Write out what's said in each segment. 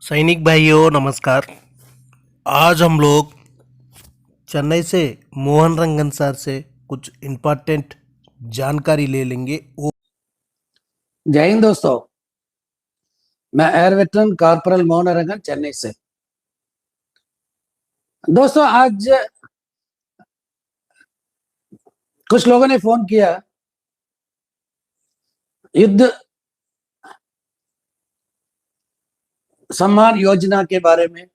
सैनिक भाइयों नमस्कार। आज हम लोग चेन्नई से मोहन रंगन सर से कुछ इम्पोर्टेंट जानकारी ले लेंगे। वो जय हिंद दोस्तों, मैं एयर वेटरन कॉर्पोरल मोहन रंगन चेन्नई से। दोस्तों, आज कुछ लोगों ने फोन किया युद्ध सम्मान योजना के बारे में।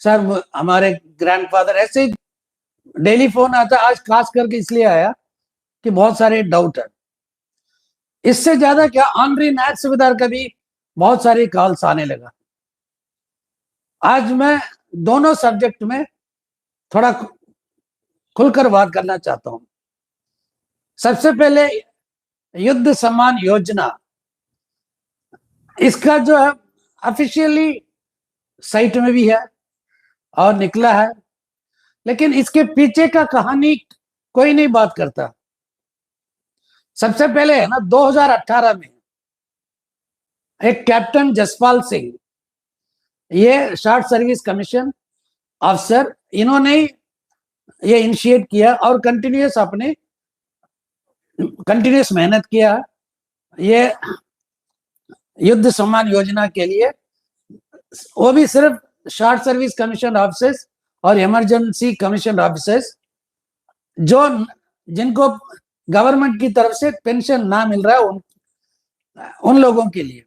सर, हमारे ग्रैंडफादर, ऐसे ही डेली फोन आता। आज खास करके इसलिए आया कि बहुत सारे डाउट है। इससे ज्यादा क्या, ऑनरी नायक सुबेदार का भी बहुत सारे कॉल्स आने लगा। आज मैं दोनों सब्जेक्ट में थोड़ा खुलकर बात करना चाहता हूं। सबसे पहले युद्ध सम्मान योजना, इसका जो है ऑफिशियली साइट में भी है और निकला है, लेकिन इसके पीछे का कहानी कोई नहीं बात करता। सबसे पहले है ना, 2018 में एक कैप्टन जसपाल सिंह, ये शॉर्ट सर्विस कमीशन अफसर, इन्होंने ये इनिशिएट किया और कंटिन्यूस मेहनत किया ये युद्ध सम्मान योजना के लिए। वो भी सिर्फ शॉर्ट सर्विस कमीशन ऑफिसर्स और इमरजेंसी कमीशन ऑफिसर्स, जो जिनको गवर्नमेंट की तरफ से पेंशन ना मिल रहा है, उन लोगों के लिए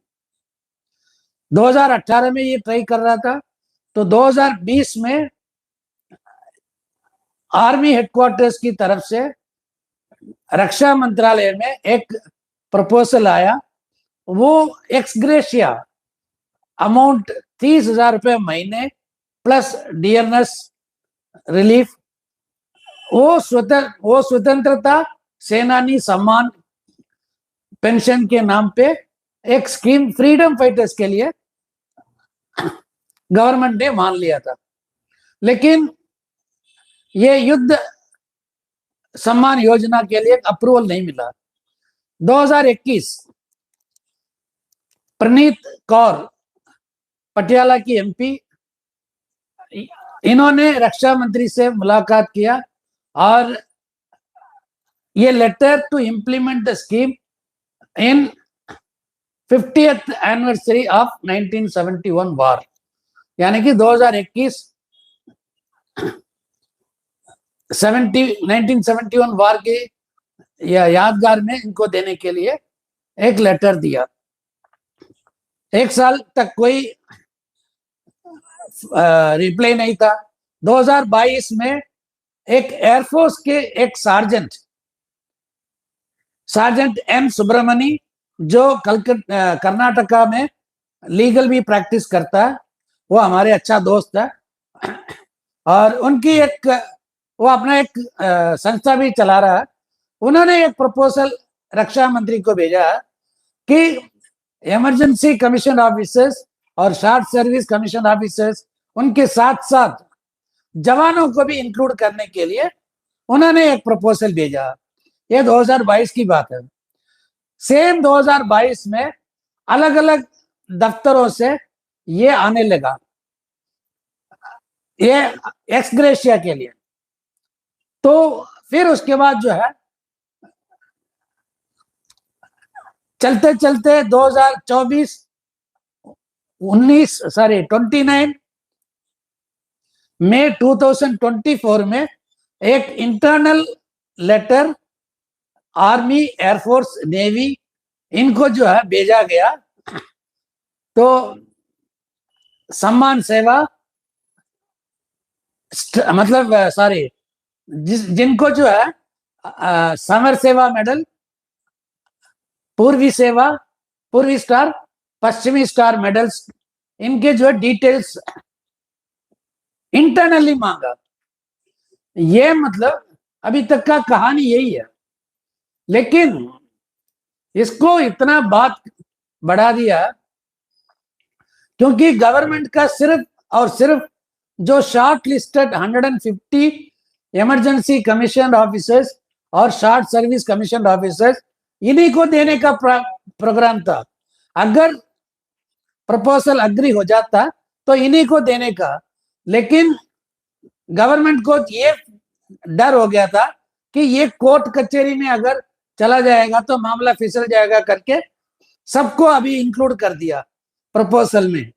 2018 में ये ट्राई कर रहा था। तो 2020 में आर्मी हेडक्वार्टर्स की तरफ से रक्षा मंत्रालय में एक प्रपोजल आया। वो एक्सग्रेशिया अमाउंट 30,000 रुपए महीने प्लस डियरनेस रिलीफ, वो स्वतंत्रता सेनानी सम्मान पेंशन के नाम पे एक स्कीम फ्रीडम फाइटर्स के लिए गवर्नमेंट ने मान लिया था। लेकिन ये युद्ध सम्मान योजना के लिए अप्रूवल नहीं मिला। 2021 प्रनीत कौर, पटियाला की एमपी, इन्होंने रक्षा मंत्री से मुलाकात किया और ये letter to implement the scheme in 50th anniversary of 1971 war, यानी कि 2021 1971 वार के यादगार में इनको देने के लिए एक लेटर दिया। एक साल तक कोई रिप्लाई नहीं था। 2022 में एक एयरफोर्स के एक सार्जेंट एम सुब्रमणी, जो कर्नाटका में लीगल भी प्रैक्टिस करता है, वो हमारे अच्छा दोस्त है और उनकी वो अपना एक संस्था भी चला रहा है। उन्होंने एक प्रपोजल रक्षा मंत्री को भेजा कि इमरजेंसी कमीशन ऑफिसर्स और शॉर्ट सर्विस कमीशन ऑफिसर्स, उनके साथ साथ जवानों को भी इंक्लूड करने के लिए उन्होंने एक प्रपोजल भेजा। ये 2022 की बात है। सेम 2022 में अलग अलग दफ्तरों से ये आने लगा, ये एक्सग्रेशिया के लिए। तो फिर उसके बाद जो है चलते चलते 29 मई 2024 में एक internal letter army, air force, navy, इनको जो है भेजा गया। तो सम्मान सेवा मतलब जिनको जो है समर सेवा मेडल, पूर्वी सेवा, पूर्वी स्टार, पश्चिमी स्टार मेडल्स, इनके जो है डिटेल्स इंटरनली मांगा। ये मतलब अभी तक का कहानी यही है, लेकिन इसको इतना बात बढ़ा दिया क्योंकि गवर्नमेंट का सिर्फ और सिर्फ जो short listed 150 emergency commission officers और शॉर्ट सर्विस कमीशन ऑफिसर्स, इन्हीं को देने का प्रोग्राम था। अगर प्रपोजल अग्री हो जाता तो इन्हीं को देने का। लेकिन गवर्नमेंट को ये डर हो गया था कि ये कोर्ट कचहरी में अगर चला जाएगा तो मामला फिसल जाएगा करके सबको अभी इंक्लूड कर दिया प्रपोजल में।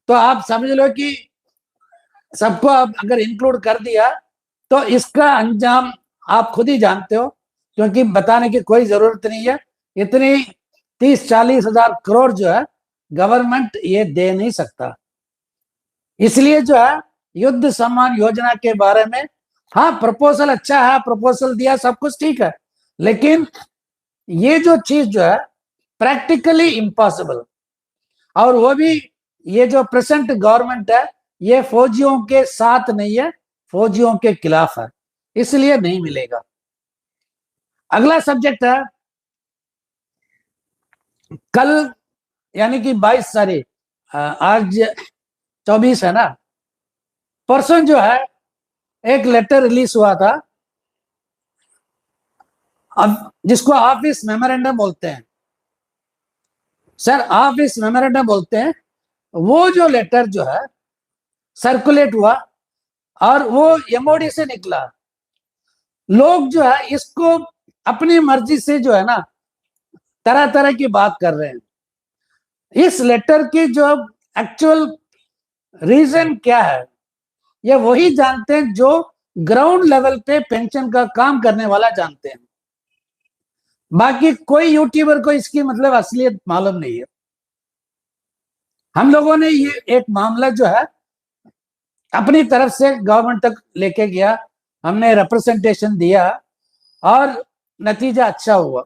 तो आप समझ लो कि सबको अब अगर इंक्लूड कर दिया तो इसका अंजाम आप खुद ही जानते हो, क्योंकि बताने की कोई जरूरत नहीं है। इतनी 30-40 हजार करोड़ जो है गवर्नमेंट ये दे नहीं सकता। इसलिए जो है युद्ध सम्मान योजना के बारे में, हाँ प्रपोजल अच्छा है, प्रपोजल दिया, सब कुछ ठीक है, लेकिन ये जो चीज जो है प्रैक्टिकली इम्पॉसिबल, और वो भी ये जो प्रेजेंट गवर्नमेंट है ये फौजियों के साथ नहीं है, फौजियों के खिलाफ है, इसलिए नहीं मिलेगा। अगला सब्जेक्ट है कल, यानी कि 22 तारीख, आज 24 है ना, परसों जो है एक लेटर रिलीज हुआ था, अब जिसको ऑफिस मेमोरेंडम बोलते हैं। सर ऑफिस मेमोरेंडम बोलते हैं। वो जो लेटर जो है सर्कुलेट हुआ और वो एमओडी से निकला। लोग जो है इसको अपनी मर्जी से जो है ना तरह तरह की बात कर रहे हैं। इस लेटर की जो एक्चुअल रीजन क्या है ये वही जानते हैं जो ग्राउंड लेवल पे पेंशन का काम करने वाला जानते हैं। बाकी कोई यूट्यूबर को इसकी मतलब असलियत मालूम नहीं है। हम लोगों ने ये एक मामला जो है अपनी तरफ से गवर्नमेंट तक लेके गया, हमने रिप्रेजेंटेशन दिया और नतीजा अच्छा हुआ।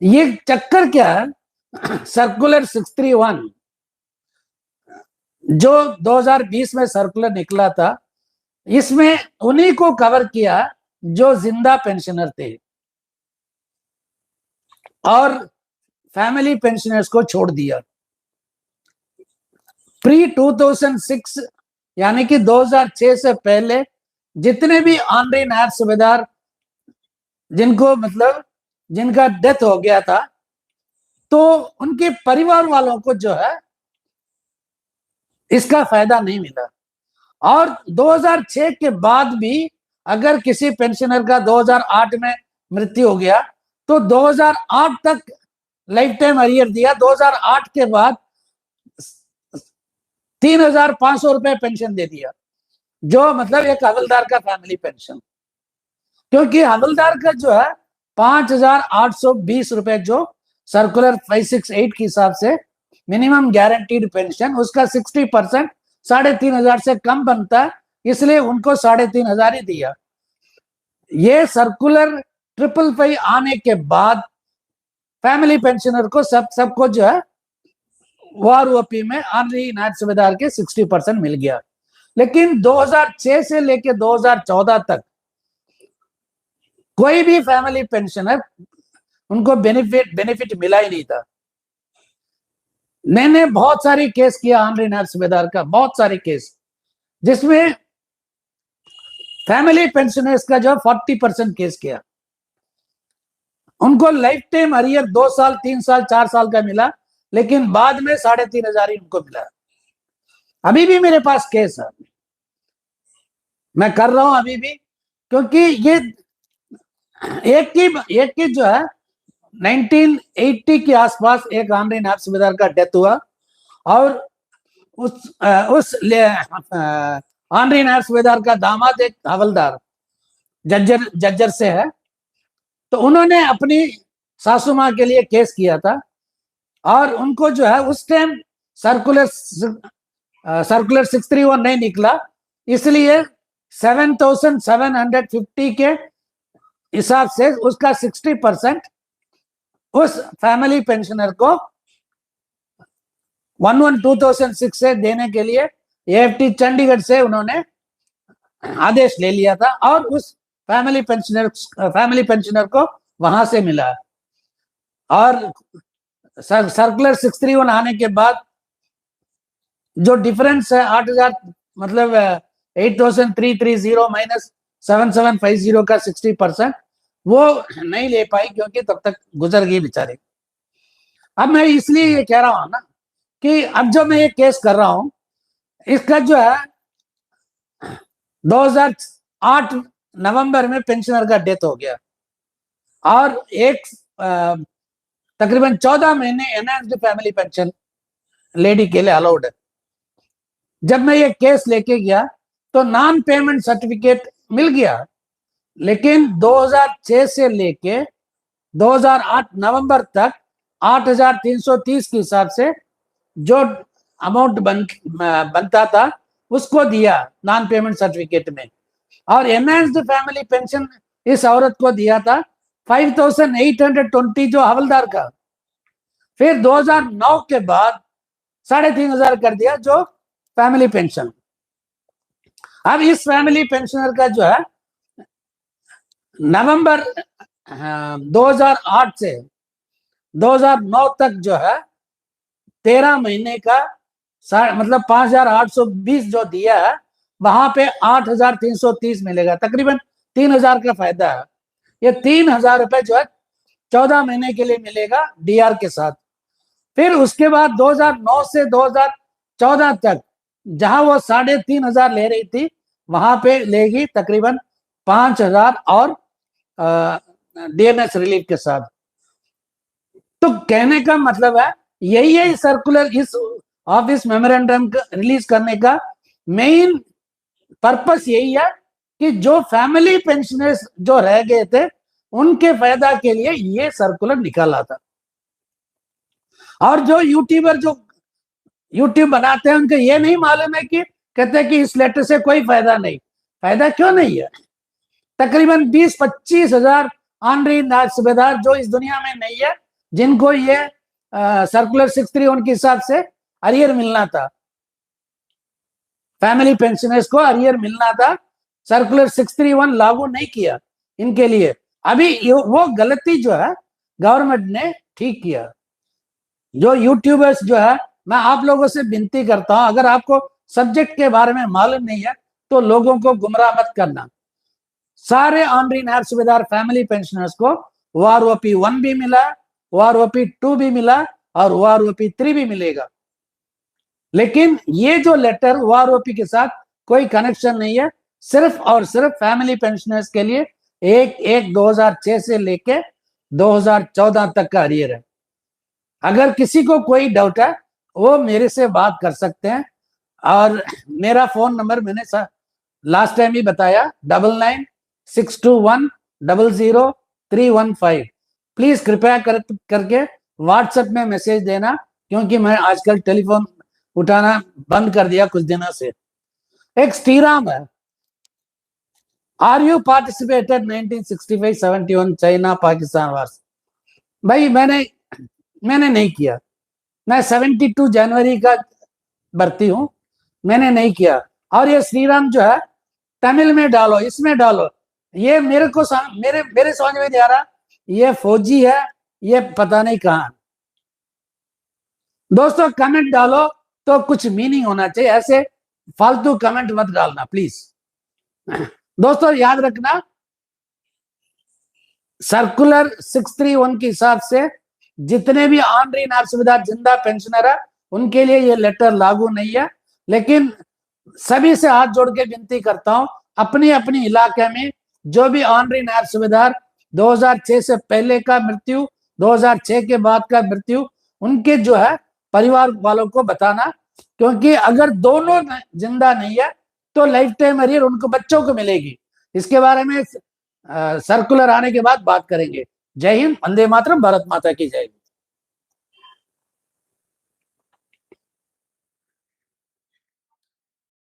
ये चक्कर क्या है, सर्कुलर 631 जो 2020 में सर्कुलर निकला था, इसमें उन्हीं को कवर किया जो जिंदा पेंशनर थे और फैमिली पेंशनर्स को छोड़ दिया। प्री 2006 यानी कि 2006 से पहले जितने भी ऑनरी नायब सूबेदार जिनको मतलब जिनका डेथ हो गया था, तो उनके परिवार वालों को जो है इसका फायदा नहीं मिला। और 2006 के बाद भी अगर किसी पेंशनर का 2008 में मृत्यु हो गया तो 2008 तक लाइफ टाइम अरियर दिया। 2008 के बाद 3,500 रुपए पेंशन दे दिया, जो मतलब एक हवलदार का फैमिली पेंशन। क्योंकि हवलदार का जो है 5,820 रुपए जो सर्कुलर 568 के हिसाब से मिनिमम गारंटीड पेंशन, उसका 60% 3,500 से कम बनता है, इसलिए उनको 3,500 ही दिया। ये सर्कुलर 555 आने के बाद फैमिली पेंशनर को सबको जो है ओआरओपी में ऑनरी नायब सूबेदार के 60% मिल गया। लेकिन 2006 से लेके 2014 तक कोई भी फैमिली पेंशनर उनको बेनिफिट मिला ही नहीं था। मैंने बहुत सारी केस किया ऑनरी नायब सूबेदार का, बहुत सारे केस, जिसमें फैमिली पेंशनर्स का जो 40% केस किया। उनको लाइफ टाइम अरियर 2 साल 3 साल 4 साल का मिला, लेकिन बाद में 3,500 ही उनको मिला। अभी भी मेरे पास केस है, मैं कर रहा हूं अभी भी, क्योंकि ये एक की जो है 1980 के आसपास एक ऑनरी नायब सूबेदार का डेथ हुआ और उस ऑनरी नायब सूबेदार का दामाद एक हवलदार जज्जर से है, तो उन्होंने अपनी सासू माँ के लिए केस किया था और उनको जो है उस टाइम सर्कुलर 631 नहीं निकला, इसलिए 7,750 के हिसाब से उसका 60% उस फैमिली पेंशनर को 1/1/2006 से देने के लिए एएफटी चंडीगढ़ से उन्होंने आदेश ले लिया था और उस फैमिली पेंशनर को वहां से मिला। और सर्कुलर 631 आने के बाद जो डिफरेंस है 8,000 मतलब 8,330 माइनस 7,750 का 60% वो नहीं ले पाई, क्योंकि तब तक गुजर गई बेचारे। अब मैं इसलिए ये कह रहा हूं ना कि अब जो मैं ये केस कर रहा हूं, इसका जो है 2008 नवंबर में पेंशनर का डेथ हो गया और एक तकरीबन 14 महीने एनहांस्ड फैमिली पेंशन लेडी के लिए अलाउड है। जब मैं ये केस लेके गया तो नॉन पेमेंट सर्टिफिकेट मिल गया, लेकिन 2006 से लेके 2008 नवंबर तक 8,330 के हिसाब से जो अमाउंट बनता था उसको दिया नॉन पेमेंट सर्टिफिकेट में, और एनहांस्ड फैमिली पेंशन इस औरत को दिया था 5,820 जो हवलदार का। फिर 2009 के बाद 3,500 कर दिया जो फैमिली पेंशन। अब इस फैमिली पेंशनर का जो है नवंबर 2008 से 2009 तक जो है 13 महीने का मतलब 5,820 जो दिया है, वहां पे 8,330 मिलेगा, तकरीबन 3,000 का फायदा है। ये 3,000 रुपए जो है 14 महीने के लिए मिलेगा डीआर के साथ। फिर उसके बाद 2009 से 2014 तक जहां वो 3,500 ले रही थी, वहां पे लेगी तकरीबन 5,000 और डीएनएस रिलीफ के साथ। तो कहने का मतलब है यही है सर्कुलर, इस ऑफिस मेमोरेंडम रिलीज करने का मेन पर्पस यही है कि जो फैमिली पेंशनर्स जो रह गए थे उनके फायदा के लिए ये सर्कुलर निकाला था। और जो यूट्यूबर जो यूट्यूब बनाते हैं उनको ये नहीं मालूम है कि कहते हैं कि इस लेटर से कोई फायदा नहीं। फायदा क्यों नहीं है? तकरीबन 20-25 हजार ऑनरी सूबेदार जो इस दुनिया में नहीं है, जिनको ये सर्कुलर 631 के हिसाब से अरियर मिलना था, फैमिली पेंशनर्स को अरियर मिलना था। सर्कुलर 631 लागू नहीं किया इनके लिए। अभी वो गलती जो है गवर्नमेंट ने ठीक किया। जो यूट्यूबर्स जो है, मैं आप लोगों से विनती करता हूं, अगर आपको सब्जेक्ट के बारे में मालूम नहीं है तो लोगों को गुमराह मत करना। सारे ऑनरी नायब सूबेदार फैमिली पेंशनर्स को OROP 1 भी मिला, OROP 2 भी मिला और OROP 3 भी मिलेगा। लेकिन ये जो लेटर OROP के साथ कोई कनेक्शन नहीं है, सिर्फ और सिर्फ फैमिली पेंशनर्स के लिए 1/1/2006 से लेके 2014 तक का अरियर है। अगर किसी को कोई डाउट है वो मेरे से बात कर सकते हैं, और मेरा फोन नंबर मैंने लास्ट टाइम ही बताया 9962100315। प्लीज कृपया करके व्हाट्सएप में मैसेज देना, क्योंकि मैं आजकल टेलीफोन उठाना बंद कर दिया कुछ दिनों से। एक श्रीराम है, are you participated 1965-71 China Pakistan wars? भाई मैंने नहीं किया। मैं 72 जनवरी का भर्ती हूं, मैंने नहीं किया। और ये श्रीराम जो है तमिल में डालो, इसमें डालो, ये मेरे समझ में नहीं आ रहा ये फौजी है, ये पता नहीं कहां। दोस्तों कमेंट डालो तो कुछ मीनिंग होना चाहिए, ऐसे फालतू कमेंट मत डालना प्लीज। दोस्तों याद रखना, सर्कुलर 631 के हिसाब से जितने भी ऑनरी नायब सूबेदार जिंदा पेंशनर है उनके लिए ये लेटर लागू नहीं है। लेकिन सभी से हाथ जोड़ के विनती करता हूं, अपनी अपनी इलाके में जो भी ऑनरी नायब सूबेदार 2006 से पहले का मृत्यु, 2006 के बाद का मृत्यु, उनके जो है परिवार वालों को बताना, क्योंकि अगर दोनों जिंदा नहीं है तो लाइफ टाइम अरियर उनको बच्चों को मिलेगी। इसके बारे में सर्कुलर आने के बाद बात करेंगे। जय हिंद, वंदे मातरम, भारत माता की जय।